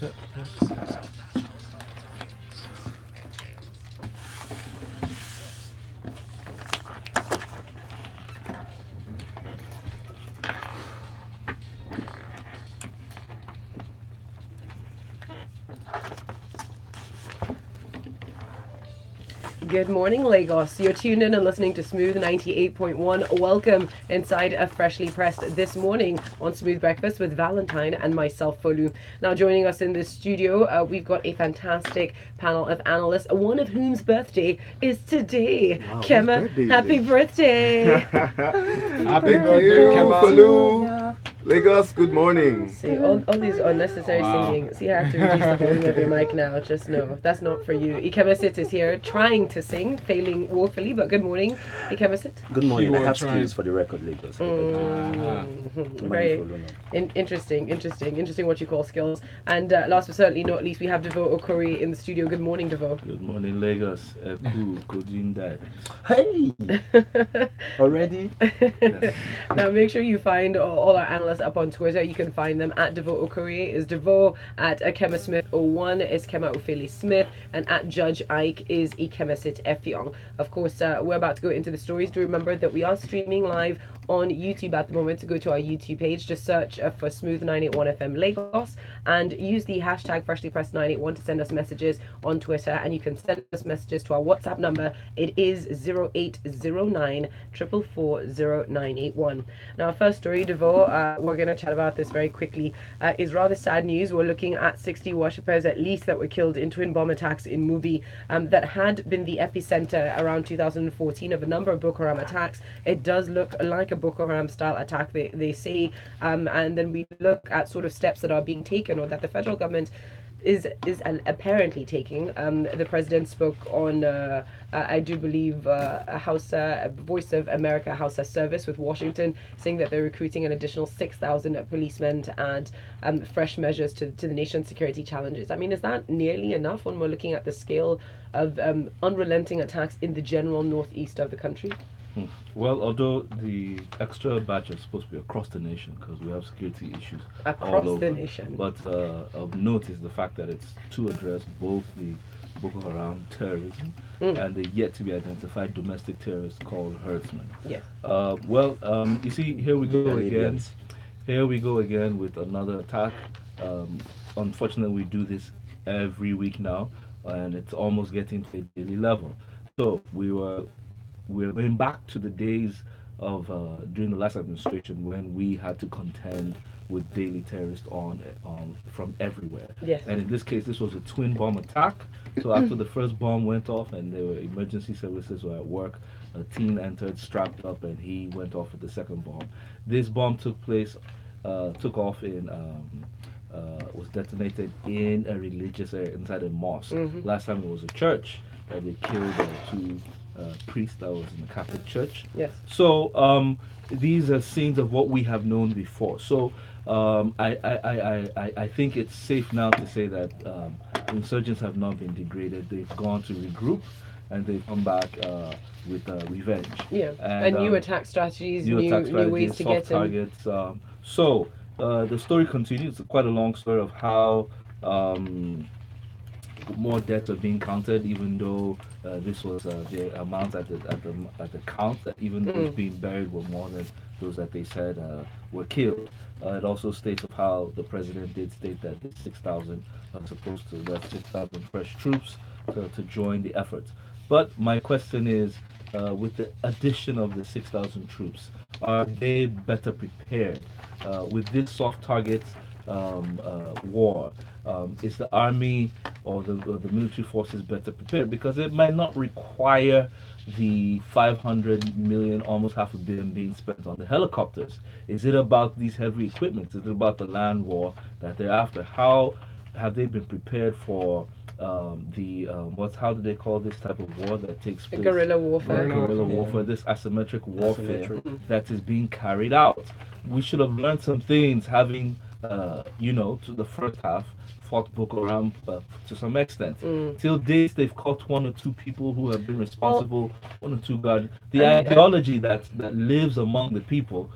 Good morning, Lagos. You're tuned in and listening to Smooth 98.1. Welcome inside a freshly pressed this morning on Smooth Breakfast with Valentine and myself, Folu. Now, joining us in the studio, we've got a fantastic panel of analysts, one of whom's birthday is today. Wow, Kema, happy birthday! Happy birthday, Folu. Lagos, good morning. See, all these unnecessary singing. See, I have to reduce the volume of your mic now. Just know, that's not for you. Ikemesit is here trying to sing, failing woefully, but good morning, Ikemesit. Good morning. I have skills for the record, Lagos. Very interesting what you call skills. And last but certainly not least, we have Devoe Okorie in the studio. Good morning, Devoe. Good morning, Lagos. Codeine. Hey! Already? Yes. Now make sure you find all our analysts up on Twitter. You can find them at Devoe Okorie is Devoe, at Ikemesit01 is Kema Ufella Smith, and at Judge Ike is Ikemesit Effiong. Of course, we're about to go into the stories. Do remember that we are streaming live on YouTube at the moment. To go to our YouTube page, just search for Smooth 981 FM Lagos and use the hashtag freshlypressed981 to send us messages on Twitter, and you can send us messages to our WhatsApp number. It is 0809 444 0981. Now, our first story, Devoe, we're going to chat about this very quickly, is rather sad news. We're looking at 60 worshippers at least that were killed in twin bomb attacks in Mubi that had been the epicenter around 2014 of a number of Boko Haram attacks. It does look like a Boko Haram style attack, they say, and then we look at sort of steps that are being taken or that the federal government is apparently taking. The president spoke on, I do believe, a Voice of America Hausa service with Washington, saying that they're recruiting an additional 6,000 policemen to add fresh measures to the nation's security challenges. I mean, is that nearly enough when we're looking at the scale of unrelenting attacks in the general northeast of the country? Well, although the extra batch is supposed to be across the nation because we have security issues Across all over. the nation. But of note is the fact that it's to address both the Boko Haram terrorism and the yet to be identified domestic terrorists called herdsmen. Yes. You see, here we go again. Here we go again with another attack. Unfortunately, we do this every week now, and it's almost getting to a daily level. So we're going back to the days of during the last administration when we had to contend with daily terrorists from everywhere. Yes. And in this case, this was a twin bomb attack. So after the first bomb went off and there were emergency services were at work, a teen entered strapped up and he went off with the second bomb. This bomb took off in was detonated in a religious area inside a mosque. Last time it was a church that they killed two priest that was in the Catholic Church. Yes. So these are scenes of what we have known before. So I think it's safe now to say that insurgents have not been degraded. They've gone to regroup and they've come back with revenge. Yeah. And new attack strategies, new ways to get targets. So the story continues. It's quite a long story of how more deaths are being counted, even though this was the amount at the count that even those being buried were more than those that they said were killed. It also states of how the president did state that the 6,000 are supposed to, that 6,000 fresh troops to join the effort. But my question is, with the addition of the 6,000 troops, are they better prepared with this soft target war? Is the army or the military forces better prepared? Because it might not require the 500 million, almost half a billion being spent on the helicopters. Is it about these heavy equipment? Is it about the land war that they're after? How have they been prepared for how do they call this type of war that takes place? Guerrilla warfare. Guerrilla warfare, this asymmetric warfare that is being carried out. We should have learned some things having, to the first half, fought Boko Haram to some extent. Till date, they've caught one or two people who have been responsible, one or two guards. The ideology that lives among the people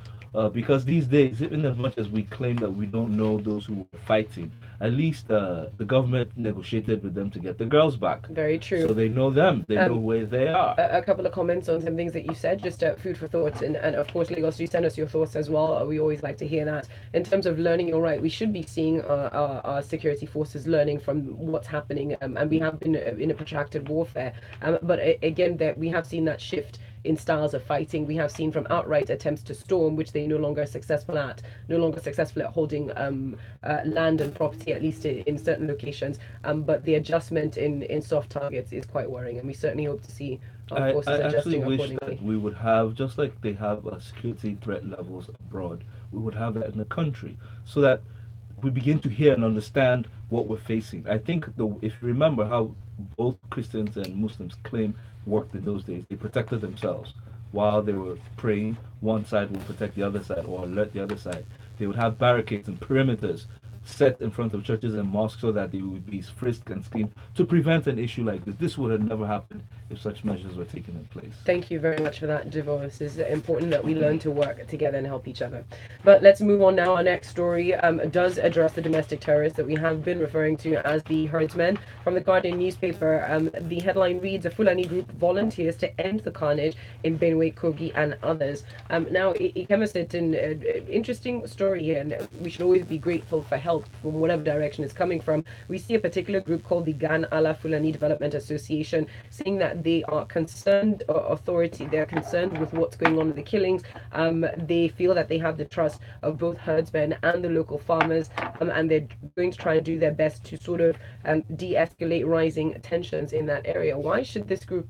because these days, even as much as we claim that we don't know those who were fighting, at least the government negotiated with them to get the girls back. Very true. So they know them, they know where they are. A couple of comments on some things that you said, just food for thought, and of course, Lagos, do send us your thoughts as well. We always like to hear that. In terms of learning, you're right. We should be seeing our security forces learning from what's happening, and we have been in a protracted warfare. But again, that we have seen that shift in styles of fighting. We have seen from outright attempts to storm, which they no longer are successful at, holding land and property, at least in certain locations. But the adjustment in soft targets is quite worrying, and we certainly hope to see our forces I actually adjusting wish accordingly. that we would have, just like they have security threat levels abroad, we would have that in the country, so that we begin to hear and understand what we're facing. I think if you remember how both Christians and Muslims claim worked in those days, they protected themselves while they were praying. One side would protect the other side or alert the other side. They would have barricades and perimeters set in front of churches and mosques so that they would be frisked and schemed to prevent an issue like this. This would have never happened if such measures were taken in place. Thank you very much for that, Devoe. This is important that we learn to work together and help each other. But let's move on now. Our next story does address the domestic terrorists that we have been referring to as the herdsmen. From the Guardian newspaper, the headline reads, "A Fulani group volunteers to end the carnage in Benue, Kogi and others." Now, Ikemesit, an interesting story here, and we should always be grateful for help from whatever direction it's coming from. We see a particular group called the Gan Allah Fulani Development Association saying that they are concerned, they're concerned with what's going on with the killings. They feel that they have the trust of both herdsmen and the local farmers, and they're going to try and do their best to sort of de-escalate rising tensions in that area. Why should this group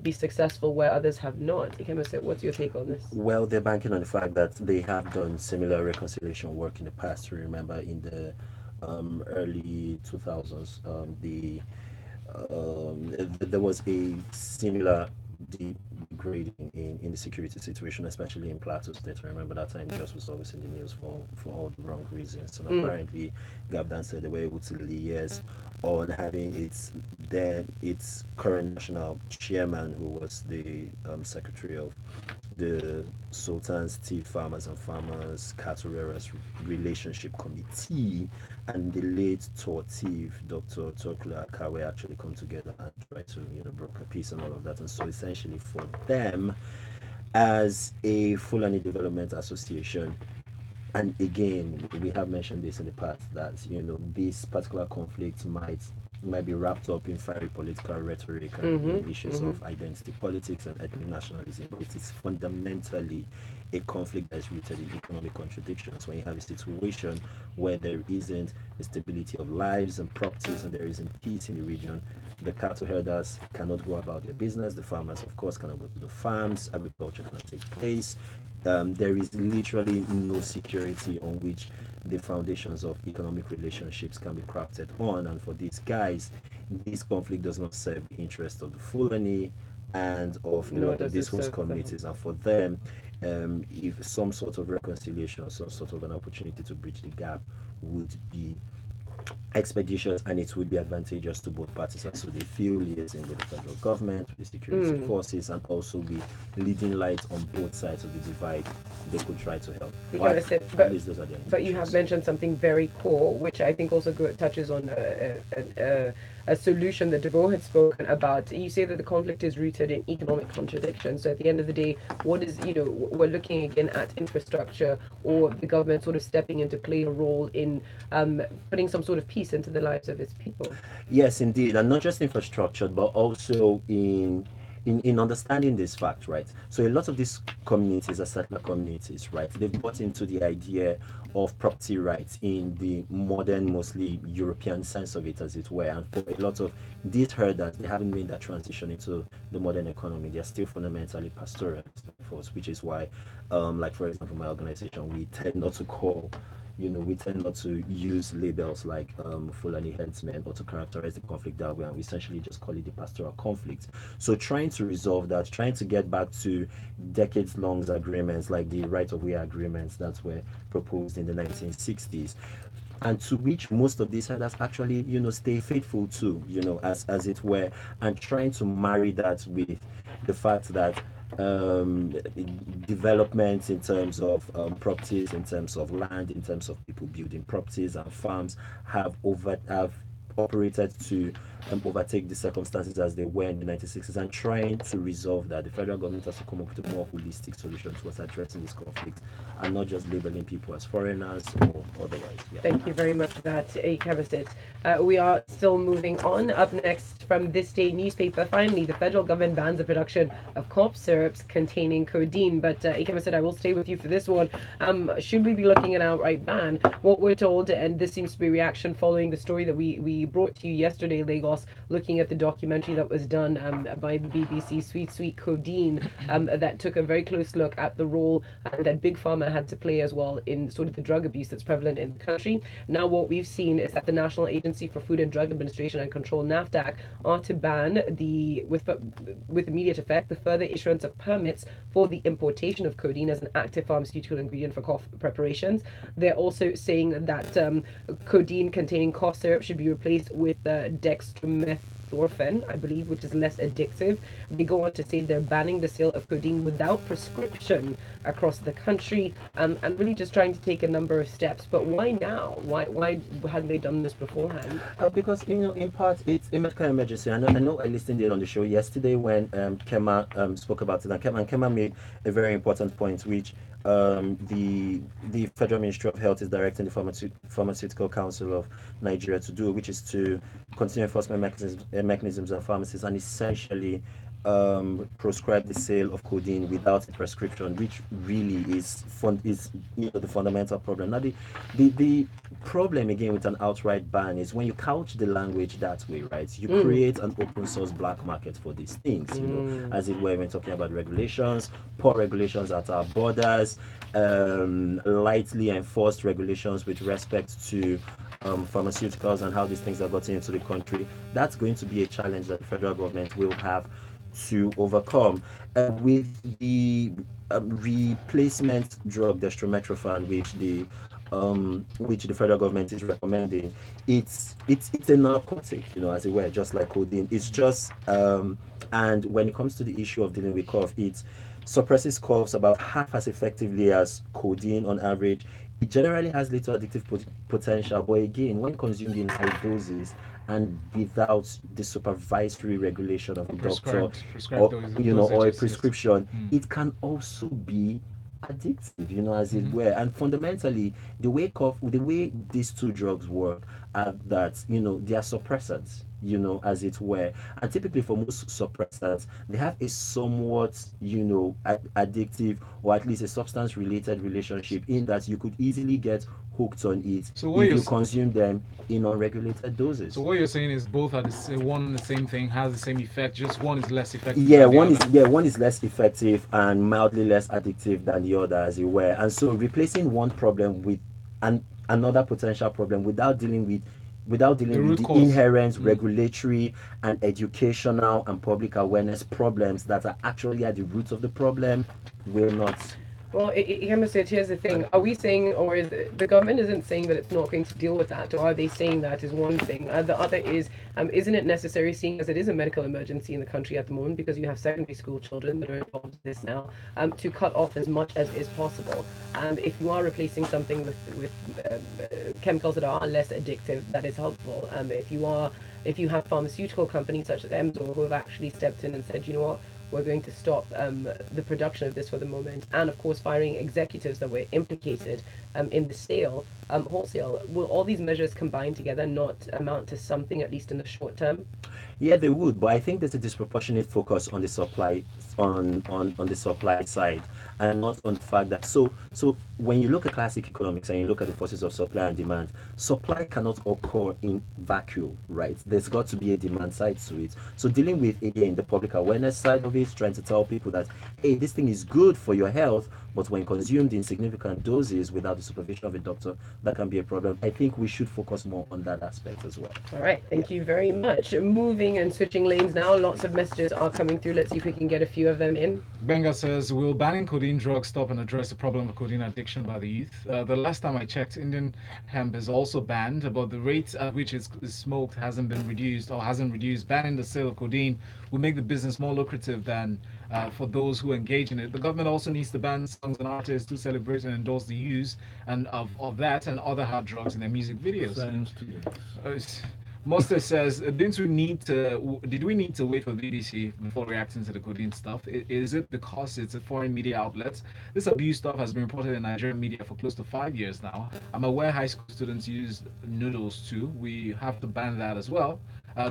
be successful where others have not? Ikemesit, what's your take on this? Well, they're banking on the fact that they have done similar reconciliation work in the past. Remember, in the early 2000s, there was a similar degrading in the security situation, especially in Plateau State. I remember that time just was always in the news for all the wrong reasons. And apparently, Gabdan said they were able to liaise on having its current national chairman, who was the secretary of the Sultan's Tea Farmers and Farmers Cattle Rearers Relationship Committee, and the late Tortif, Dr. Tokla Akawe, actually come together and try to broker peace and all of that. And so essentially for them, as a Fulani Development Association, and again, we have mentioned this in the past, that this particular conflict might be wrapped up in fiery political rhetoric and issues of identity politics and ethnic nationalism. It is fundamentally a conflict that's rooted in economic contradictions. When you have a situation where there isn't the stability of lives and properties, and there isn't peace in the region, the cattle herders cannot go about their business. The farmers, of course, cannot go to the farms. Agriculture cannot take place. There is literally no security on which the foundations of economic relationships can be crafted on. And for these guys, this conflict does not serve the interest of the Fulani and of a lot of these host communities. And for them, if some sort of reconciliation, some sort of an opportunity to bridge the gap would be expeditious, and it would be advantageous to both parties. And so they feel liaising with the federal government, with the security forces, and also with leading light on both sides of the divide, they could try to help. But you have mentioned something very core, which I think also touches on a solution that Devoe had spoken about. You say that the conflict is rooted in economic contradiction. So at the end of the day, what is, we're looking again at infrastructure, or the government sort of stepping in to play a role in putting some sort of peace into the lives of its people. Yes, indeed. And not just infrastructure, but also in understanding this fact, right? So a lot of these communities are settler communities, right? They've bought into the idea of property rights in the modern, mostly European sense of it, as it were. And for a lot of these herders, they haven't made that transition into the modern economy. They're still fundamentally pastoralists, which is why, like for example, my organization, we tend not to call we tend not to use labels like Fulani headsmen or to characterize the conflict that way, and we essentially just call it the pastoral conflict. So trying to resolve that, trying to get back to decades-long agreements like the right-of-way agreements that were proposed in the 1960s, and to which most of these herders actually, stay faithful to, as it were, and trying to marry that with the fact that um, developments in terms of properties, in terms of land, in terms of people building properties and farms have operated to overtake the circumstances as they were in the 1960s, and trying to resolve that. The federal government has to come up with a more holistic solution towards addressing this conflict and not just labeling people as foreigners or otherwise. Yeah. Thank you very much for that, Ikemesit. We are still moving on. Up next from ThisDay newspaper, finally, the federal government bans the production of cough syrups containing codeine. But Ikemesit, I will stay with you for this one. Should we be looking at an outright ban? What we're told, and this seems to be reaction following the story that we brought to you yesterday, Lagos, looking at the documentary that was done by the BBC, Sweet Sweet Codeine, that took a very close look at the role that Big Pharma had to play as well in sort of the drug abuse that's prevalent in the country. Now what we've seen is that the National Agency for Food and Drug Administration and Control, NAFDAC, are to ban with immediate effect the further issuance of permits for the importation of codeine as an active pharmaceutical ingredient for cough preparations. They're also saying that codeine containing cough syrup should be replaced with dextromethorphan, I believe, which is less addictive. They go on to say they're banning the sale of codeine without prescription across the country, and really just trying to take a number of steps. But why now? Why hadn't they done this beforehand? Because in part it's a medical emergency. I know I listened in on the show yesterday when Kema spoke about it, and Kema made a very important point, which the Federal Ministry of Health is directing the Pharmaceutical Council of Nigeria to do, which is to continue enforcement mechanisms and pharmacies, and essentially prescribe the sale of codeine without a prescription, which really is the fundamental problem. Now the problem again with an outright ban is when you couch the language that way, right? You create an open source black market for these things, as it were, when talking about regulations, poor regulations at our borders, lightly enforced regulations with respect to pharmaceuticals and how these things are gotten into the country. That's going to be a challenge that the federal government will have to overcome. With the replacement drug dextromethorphan, which the federal government is recommending, it's a narcotic, as it were, just like codeine. It's just and when it comes to the issue of dealing with cough, it suppresses coughs about half as effectively as codeine on average. It generally has little addictive potential, but again, when consumed in high doses and without the supervisory regulation of the doctor or a prescription, it can also be addictive, as it were. And fundamentally, the way these two drugs work are that they are suppressants, as it were. And typically for most suppressants, they have a somewhat addictive, or at least a substance related relationship, in that you could easily get hooked on it if you consume them in unregulated doses. So what you're saying is both are the same thing, has the same effect, just one is less effective. One is less effective and mildly less addictive than the other, as it were. And so replacing one problem with another potential problem without dealing with the inherent regulatory and educational and public awareness problems that are actually at the root of the problem will not. Well, Ikemesit, here's the thing. Are we saying, or is the government isn't saying that it's not going to deal with that, or are they saying that is one thing? The other is, isn't it necessary, seeing as it is a medical emergency in the country at the moment, because you have secondary school children that are involved in this now, to cut off as much as is possible? If you are replacing something with chemicals that are less addictive, that is helpful. If you have pharmaceutical companies such as Emzor who have actually stepped in and said, you know what, we're going to stop the production of this for the moment, and of course firing executives that were implicated in the sale, wholesale. Will all these measures combined together not amount to something, at least in the short term? Yeah, they would, but I think there's a disproportionate focus on the supply on the supply side, and not on the fact that so when you look at classic economics and you look at the forces of supply and demand, supply cannot occur in vacuum, right? There's got to be a demand side to it. So dealing with, again, the public awareness side of it, trying to tell people that, hey, this thing is good for your health, But when consumed in significant doses without the supervision of a doctor, that can be a problem. I think we should focus more on that aspect as well. All right, thank you very much. Moving and switching lanes now. Lots of messages are coming through. Let's see if we can get a few of them in. Benga says, will banning codeine drugs stop and address the problem of codeine addiction by the youth? The last time I checked, Indian hemp is also banned, but the rate at which it's smoked hasn't been reduced or hasn't reduced. Banning the sale of codeine will make the business more lucrative than for those who engage in it. The government also needs to ban songs and artists who celebrate and endorse the use and of that and other hard drugs in their music videos. Moster says, did we need to wait for BBC before reacting to the codeine stuff? Is it because it's a foreign media outlet? This abuse stuff has been reported in Nigerian media for close to 5 years now. I'm aware high school students use noodles too. We have to ban that as well.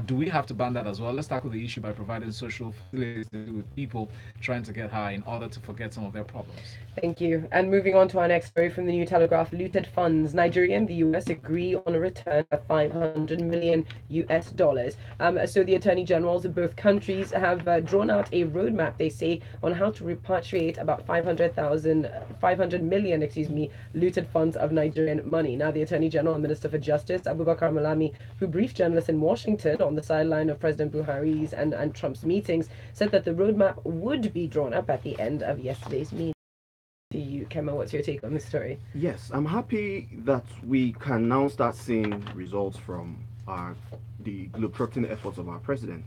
Do we have to ban that as well? Let's tackle the issue by providing social facilities with people trying to get high in order to forget some of their problems. Thank you. And moving on to our next story from the New Telegraph, looted funds. Nigeria and the US agree on a return of $500 million US. So the attorney generals of both countries have drawn out a roadmap, they say, on how to repatriate about 500 million, looted funds of Nigerian money. Now, the attorney general and Minister for Justice, Abubakar Malami, who briefed journalists in Washington on the sideline of President Buhari's and Trump's meetings, said that the roadmap would be drawn up at the end of yesterday's meeting. To you, Kema, what's your take on this story? Yes, I'm happy that we can now start seeing results from the globetrotting efforts of our president,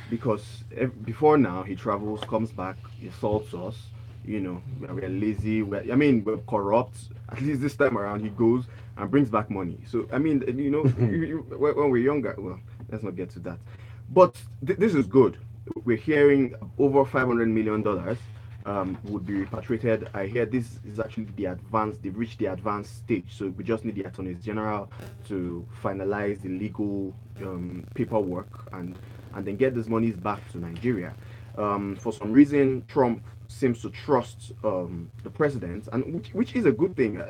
because before now he travels, comes back, insults us. We're lazy. We're corrupt. At least this time around, he goes and brings back money. So when we're younger, well, let's not get to that. But this is good. We're hearing over $500 million would be repatriated. I hear this is actually they've reached the advanced stage. So we just need the Attorney General to finalize the legal paperwork and then get these monies back to Nigeria. For some reason, Trump seems to trust the president, and which is a good thing.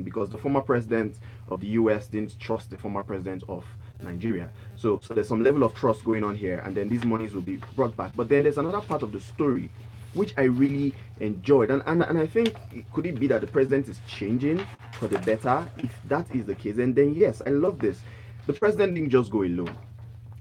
Because the former president of the US didn't trust the former president of Nigeria. So there's some level of trust going on here, and then these monies will be brought back. But then there's another part of the story which I really enjoyed, and I think could it be that the president is changing for the better? If that is the case, and then yes, I love this. The president didn't just go alone.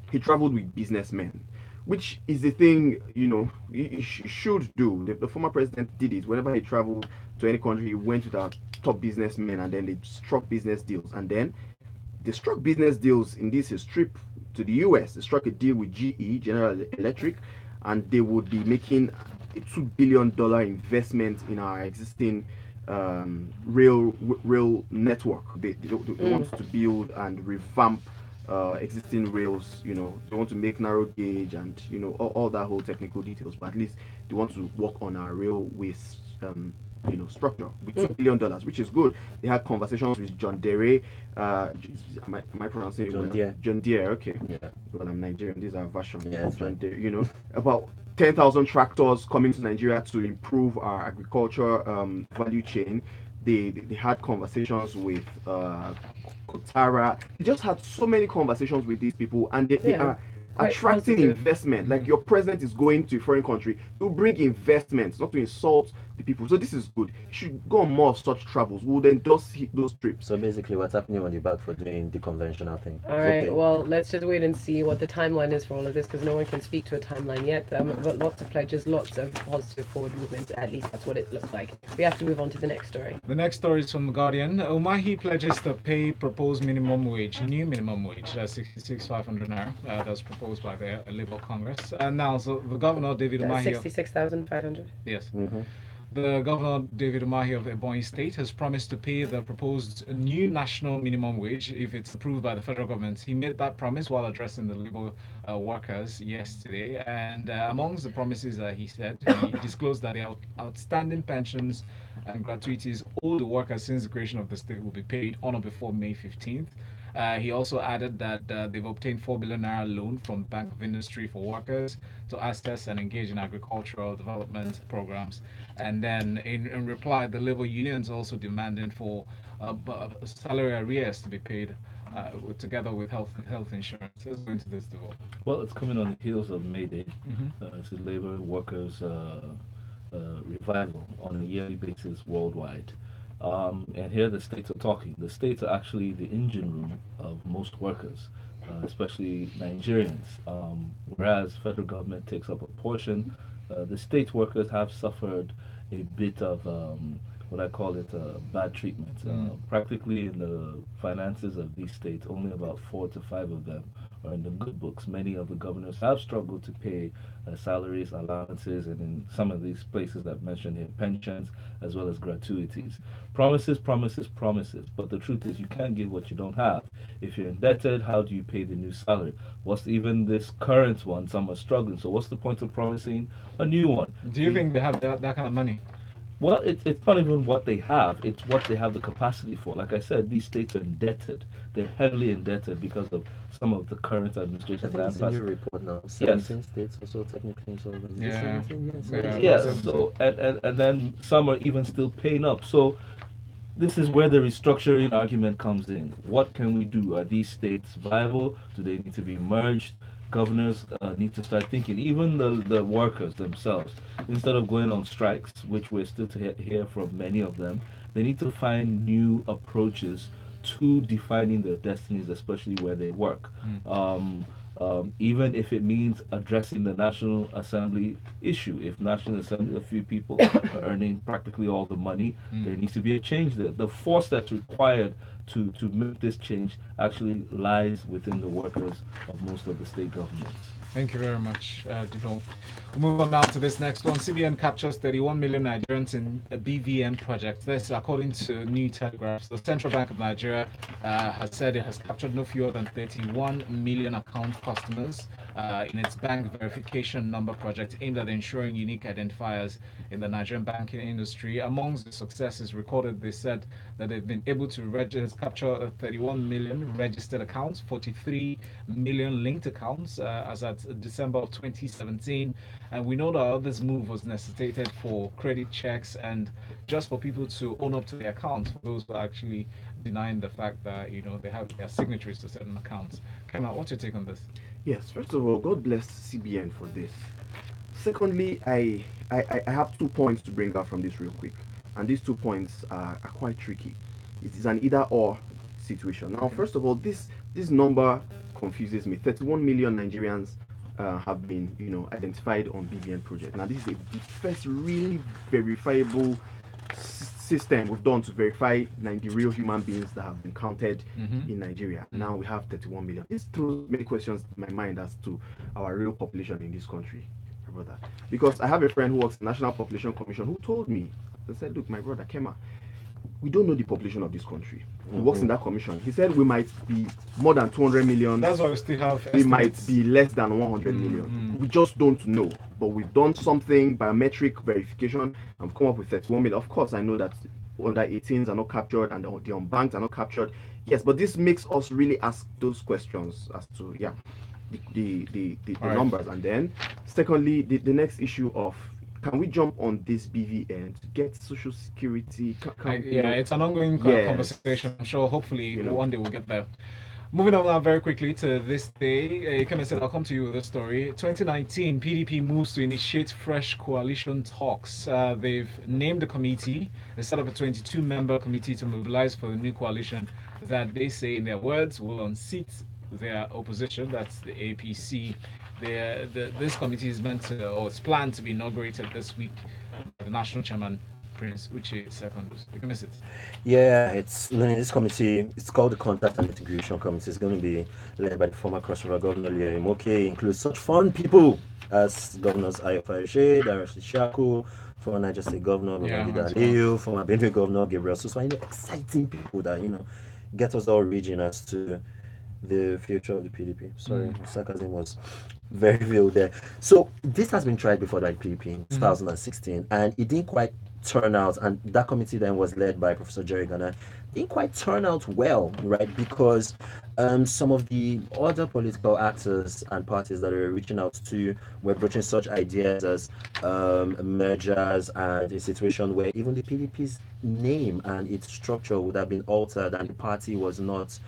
He traveled with businessmen, which is the thing he should do. The former president did it. Whenever he traveled to any country, he went with our top businessmen, and then they struck business deals. And then they struck business deals in his trip to the US. They struck a deal with GE, General Electric, and they would be making a $2 billion investment in our existing rail network. They want to build and revamp existing rails. They want to make narrow gauge and all that whole technical details, but at least they want to work on our railways structure with $2 billion, which is good. They had conversations with John Deere. Am I pronouncing it John Deere? John Deere, okay. Yeah. Well, I'm Nigerian. These are versions Yeah, of John Deere. About 10,000 tractors coming to Nigeria to improve our agriculture value chain. They had conversations with Kotara. They just had so many conversations with these people, and they are attracting investment. Like, your president is going to a foreign country to bring investments, not to insult the people. So this is good. You should go on more of such travels. We'll endorse those trips. So basically, what's happening on the back for doing the conventional thing? All right. Well, let's just wait and see what the timeline is for all of this, because no one can speak to a timeline yet. But lots of pledges, lots of positive forward movement. At least that's what it looks like. We have to move on to the next story. The next story is from The Guardian. Umahi pledges to pay proposed minimum wage, new minimum wage, 66,500 naira. That was proposed by the Labour Congress. And now, so the governor, David Umahi. 66,500. Yes. Mm-hmm. The governor, David Umahi of Ebonyi State, has promised to pay the proposed new national minimum wage if it's approved by the federal government. He made that promise while addressing the Labour workers yesterday. And amongst the promises that he said, he disclosed that the outstanding pensions and gratuities owed the workers since the creation of the state will be paid on or before May 15th. He also added that they've obtained 4 billion naira loan from Bank of Industry for workers to access and engage in agricultural development programs. And then in reply, the labor unions also demanding for salary arrears to be paid together with health insurance. Let's go into this, Devoe. Well, it's coming on the heels of May Day. It's the labor workers revival on a yearly basis worldwide. And here the states are talking. The states are actually the engine room of most workers, especially Nigerians. Whereas federal government takes up a portion, the state workers have suffered a bit of what I call it bad treatment. Practically in the finances of these states, only about 4 to 5 of them are in the good books. Many of the governors have struggled to pay salaries, allowances, and in some of these places I've mentioned here, pensions as well as gratuities. Promises, promises, promises. But the truth is, you can't give what you don't have. If you're indebted, how do you pay the new salary? What's even this current one? Some are struggling. So what's the point of promising a new one? Do you think they have that kind of money? Well, it's not even what they have, it's what they have the capacity for. Like I said, these states are indebted. They're heavily indebted because of some of the current I administration think it's a new plans. report now. Yes. 17 states also technically insolvent. Is it Yeah. 17? Yes. Yeah. Yeah, so and then some are even still paying up. So this is where the restructuring argument comes in. What can we do? Are these states viable? Do they need to be merged? Governors need to start thinking. Even the workers themselves, instead of going on strikes, which we're still to hear from many of them, they need to find new approaches to defining their destinies, especially where they work. Even if it means addressing the National Assembly issue. If National Assembly, a few people are earning practically all the money, there needs to be a change there. The force that's required to make this change actually lies within the workers of most of the state governments. Thank you very much, Devoe. We'll move on now to this next one. CBN captures 31 million Nigerians in a BVN project. This, according to New Telegraph. The Central Bank of Nigeria has said it has captured no fewer than 31 million account customers in its bank verification number project aimed at ensuring unique identifiers in the Nigerian banking industry. Amongst the successes recorded, they said that they've been able to capture 31 million registered accounts, 43 million linked accounts as at December of 2017. And we know that this move was necessitated for credit checks and just for people to own up to their accounts, for those who are actually denying the fact that they have their signatories to certain accounts. Kema, what's your take on this? Yes, first of all, God bless CBN for this. Secondly, I have 2 points to bring out from this real quick, and these 2 points are quite tricky. It is an either-or situation. Now, first of all, this number confuses me. 31 million Nigerians have been, identified on BVN project. Now, this is the first really verifiable system we've done to verify the real human beings that have been counted in Nigeria. Now we have 31 million. This throws many questions in my mind as to our real population in this country, my brother. Because I have a friend who works in the National Population Commission who told me, they said, look, my brother Kema, we don't know the population of this country. He works in that commission. He said we might be more than 200 million. That's why we still have We estimates. might be less than 100 million. We just don't know. But we've done something, biometric verification, and come up with 31 million. Of course, I know that under 18s are not captured and the unbanked are not captured. Yes, but this makes us really ask those questions as to, the All right. numbers. And then, secondly, the next issue of, can we jump on this BVN to get social security? It's an ongoing Yes. conversation. I'm sure hopefully You know. one day we'll get there. Moving on now very quickly to this day. Ikemesit, I'll come to you with this story. 2019, PDP moves to initiate fresh coalition talks. They've named a committee. They set up a 22-member committee to mobilize for the new coalition that they say, in their words, will unseat their opposition. That's the APC. This committee is it's planned to be inaugurated this week by the national chairman, Prince Uche Secondus. Ikemesit. Yeah, this committee. It's called the Contact and Integration Committee. It's going to be led by the former Cross River Governor Lee Moke. Includes such fun people as Governors Ayofa Eshe, Darius Shaku, former Niger State Governor Babangida Aliyu, former Benue Governor Gabriel Suso. Exciting people that get us all raging as to the future of the PDP. Sorry, sarcasm was very real there. So this has been tried before by PDP in 2016, and it didn't quite turn out. And that committee then was led by Professor Jerry Ghana. Didn't quite turn out well, right? Because some of the other political actors and parties that are reaching out to were broaching such ideas as mergers, and a situation where even the PDP's name and its structure would have been altered, and the party was not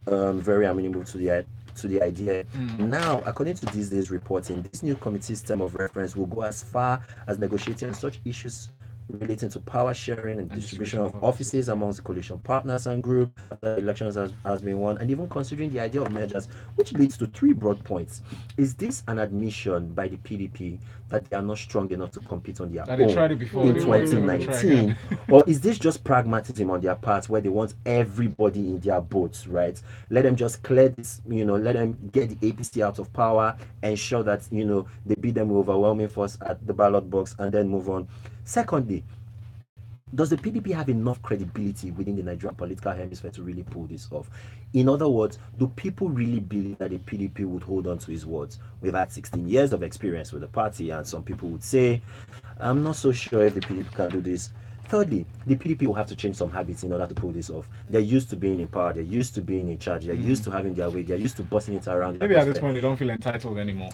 very amenable to the idea. Now, according to these days reporting, this new committee system of reference will go as far as negotiating such issues relating to power sharing and distribution of offices amongst the coalition partners and group after elections has been won, and even considering the idea of mergers, which leads to three broad points. Is this an admission by the PDP that they are not strong enough to compete on their That they own tried it before, in they want to try 2019? again. Or is this just pragmatism on their part where they want everybody in their boats, right? Let them just clear this, let them get the APC out of power, ensure that, they beat them with overwhelming force at the ballot box and then move on. Secondly, does the PDP have enough credibility within the Nigerian political hemisphere to really pull this off? In other words, do people really believe that the PDP would hold on to his words? We've had 16 years of experience with the party, and some people would say, I'm not so sure if the PDP can do this. Thirdly, the PDP will have to change some habits in order to pull this off. They're used to being in power, they're used to being in charge, they're used to having their way, they're used to bossing it around. Maybe at this point they don't feel entitled anymore.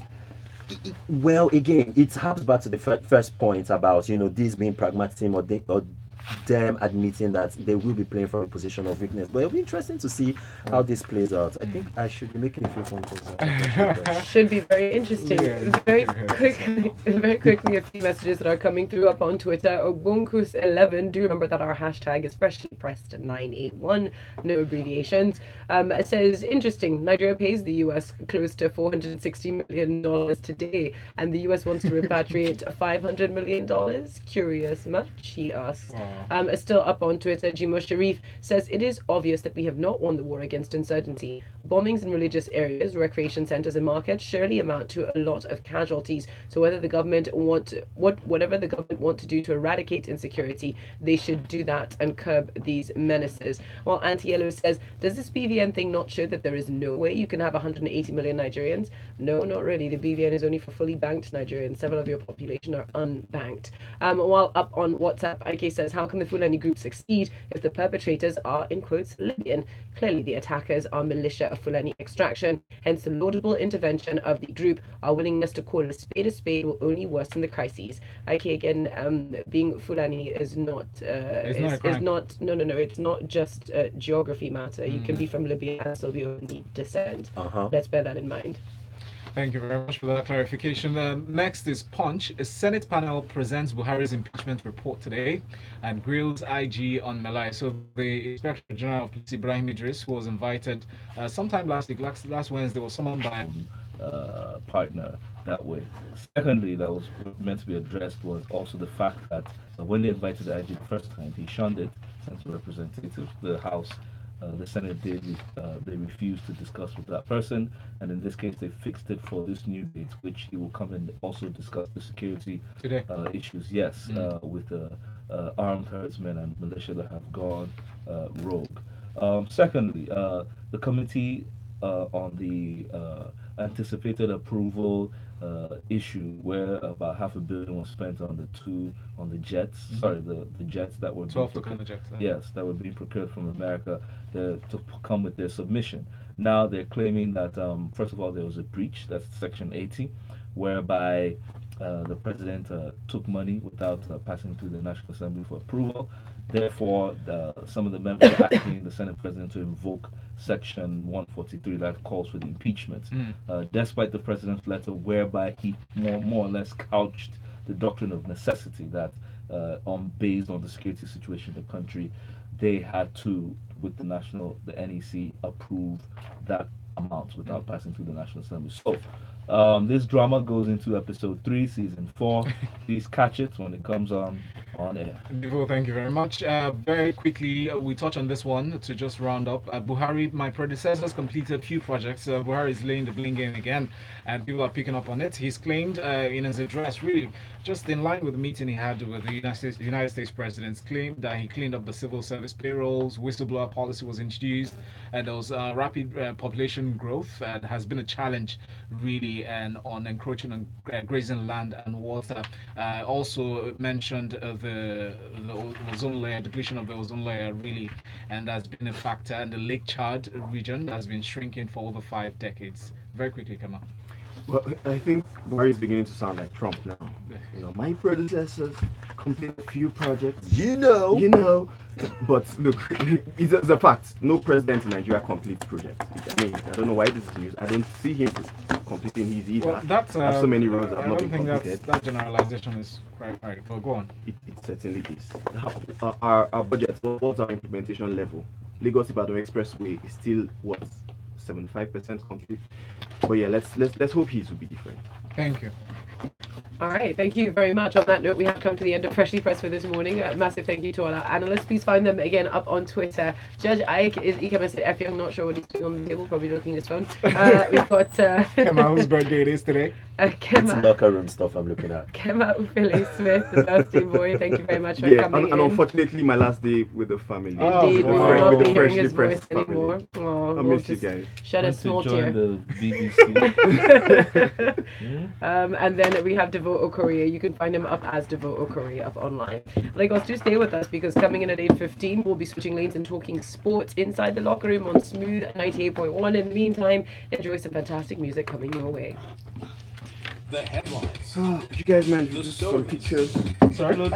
Well, again, it harps back to the first point about this being pragmatism or them admitting that they will be playing from a position of weakness. But it'll be interesting to see how this plays out. I think I should be making a few phone calls. Should be very interesting. Yeah. Very quickly, a few messages that are coming through up on Twitter. Obunkus11, do remember that our hashtag is freshly pressed 981, no abbreviations. It says, interesting, Nigeria pays the US close to $460 million today, and the US wants to repatriate $500 million. Curious much, he asks. Still up on Twitter, Jimo Sharif says, it is obvious that we have not won the war against insurgency. Bombings in religious areas, recreation centers and markets surely amount to a lot of casualties. So whatever the government want to do to eradicate insecurity, they should do that and curb these menaces. While Anti-Yellow says, does this BVN thing not show that there is no way you can have 180 million Nigerians? No, not really. The BVN is only for fully banked Nigerians. Several of your population are unbanked. While up on WhatsApp, Ike says, how can the Fulani group succeed if the perpetrators are, in quotes, Libyan? Clearly the attackers are militia of Fulani extraction, hence the laudable intervention of the group. Our willingness to call a spade will only worsen the crises. Ike, again, being Fulani is not, it's not just a geography matter. You can be from Libya and still be of neat descent. Let's bear that in mind. Thank you very much for that clarification. Next is Punch. A Senate panel presents Buhari's impeachment report today and grills IG on Melaye. So the Inspector General of Police, Ibrahim Idris, who was invited sometime last week, last Wednesday, was summoned by partner that way. Secondly, that was meant to be addressed was also the fact that when they invited the IG the first time, he shunned it since representatives, the House, the Senate did, they refused to discuss with that person, and in this case they fixed it for this new date, which he will come and also discuss the security issues, with the armed herdsmen and militia that have gone rogue. Secondly, the committee on the anticipated approval issue, where about $500 million was spent on the jets. Sorry, the jets that were 12 jets. Yes, that were being procured from America to come with their submission. Now they're claiming that first of all there was a breach. That's Section 80, whereby the president took money without passing through the National Assembly for approval. Therefore, some of the members are asking the Senate President to invoke Section 143 that calls for the impeachment, despite the president's letter whereby he more or less couched the doctrine of necessity that based on the security situation in the country, they had to, with the NEC, approve that amount without passing through the National Assembly. So this drama goes into episode 3, season 4. Please catch it when it comes on air. Devoe, thank you very much. Very quickly, we touch on this one to just round up. Buhari, my predecessors completed few projects. Buhari is laying the blame game again, and people are picking up on it. He's claimed in his address, really, just in line with the meeting he had with the United States presidents, claimed that he cleaned up the civil service payrolls, whistleblower policy was introduced, and there was rapid population growth that has been a challenge, really, and on encroaching on grazing land and water. Also mentioned the ozone layer, depletion of the ozone layer, really, and that's been a factor. And the Lake Chad region has been shrinking for over 5 decades. Very quickly, Kema. Well, I think Buhari is beginning to sound like Trump now. You know, my predecessors completed a few projects. You know. But look, it's a fact. No president in Nigeria completes projects. I mean, I don't know why this is news. I don't see him completing his either. Well, that's I have so many roads that I have not don't been think completed. that generalization is quite right. But go on. It certainly is. Our budget, what's our implementation level? Lagos Ibadan Expressway is still what 75% complete. But yeah, let's hope his will be different. Thank you. All right, thank you very much. On that note, we have come to the end of Freshly Pressed for this morning. A massive thank you to all our analysts. Please find them again up on Twitter. Judge Ike is Ikemesit Effiong. Not sure what he's doing on the table, probably looking at his phone. We've got Kema, whose birthday it is today? It's Kema. locker room stuff I'm looking at. Kema Ufella Smith, the birthday boy. Thank you very much for Yeah, coming and in. unfortunately, my last day with the family. Oh, Indeed, we will wow. not With be the hearing his freshly voice pressed anymore. family. Oh, I we'll miss you just guys. shed a Wants to small join tear. the BBC. And then we have Devoe Okorie. You can find him up as Devoe Okorie up online. Lagos, do stay with us because coming in at 8:15, we'll be switching lanes and talking sports inside the locker room on Smooth 98.1. In the meantime, enjoy some fantastic music coming your way. The headlines. So, you guys, man, just some pictures. Sorry?